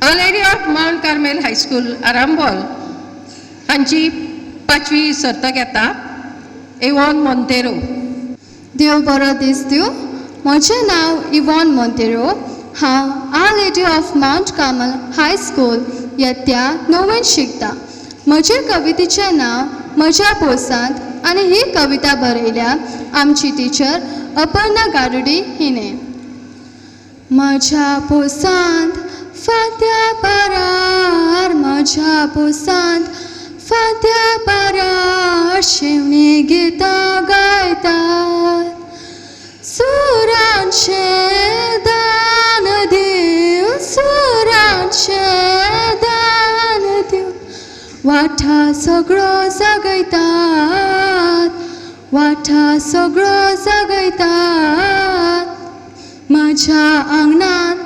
Our Lady of Mount Carmel High School, Arambol, हांची 5वी सर्त घेता एवॉन मोंतेरो. देव बरो दीस दिवं. म्हजें नांव इवॉन मोंतेरो. हांव Our Lady of Mount Carmel High School येत्या 9वेंत शिकता. म्हजे कवितेचें नांव म्हज्या पोसांत आनी ही कविता बरयल्या आमची टिचर अपर्णा गारुडी हिणें. म्हज्या पोसांत फांत्या पारार, म्हज्या पोसांत फांत्या पारार शेवणीं गितां गायतात. सुरांचें दान दिव, सुरांचें दान दिव, वाठा सगळो जगयतात, वाठा सगळो जगयतात. म्हज्या आंगणांत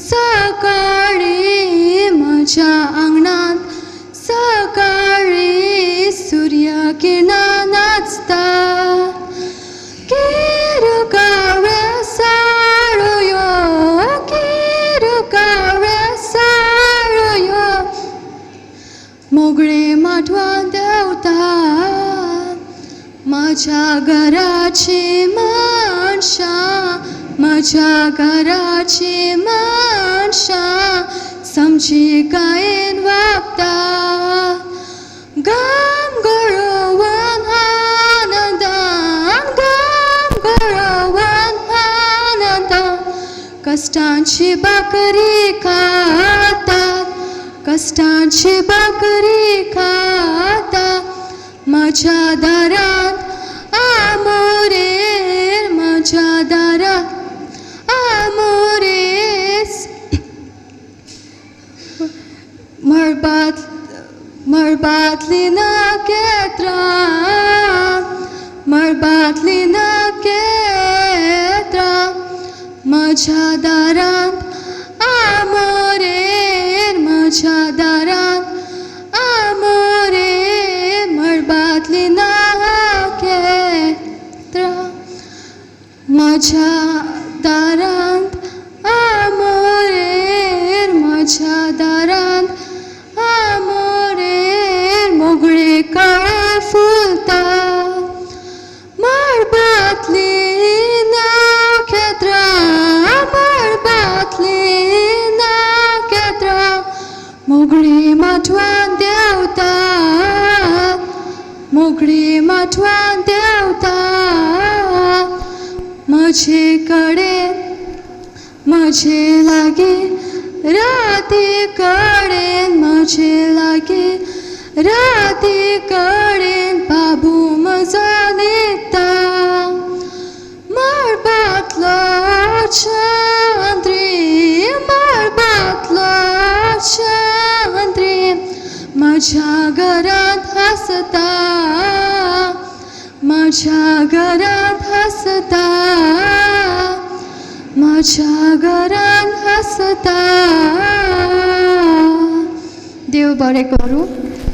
सकाळीं, म्हज्या आंगणांत सकाळीं सुर्या किरणां नाचतात. किरकावे साळयो, किरकावे साळयो, मोगळे माटवां देंवतात. म्हज्या घराची मनशां, म्हज्या घराची मनशां समजी गायेन वागता. गाम गळोवन आनंदान, गाम गळोवन आनंदान, कश्टांची भाकरी खातात, कश्टांची भाकरी खातात. म्हज्या दारांत आमोरेर, म्हज्या दारांत आमोरेर मळबांतली नखेत्रां, मळबांतली नखेत्रां. म्हज्या दारांत आमोरेर, म्हज्या दारांत आमोरेर मळबांतली नखेत्रां. म्हज्या दारांत आमोरेर, म्हज्या दारांत आमोरेर मोगळे कळे फुलतात. मळबांतली नखेत्रां, मळबांतली नखेत्रां, मोगळी माटवां देंवतात, मोगळी माटवां देंवतात. म्हजे कडेन, म्हजे लागीं राती कडेन, म्हजे लागीं राती कडेन बाबू म्हजो न्हिदता. मळबांतलो चंद्री, मळबांतलो चंद्री म्हज्या घरांत हांसता, म्हज्या घरांत हांसता, म्हज्या घरांत हांसता. देव बरें करूं.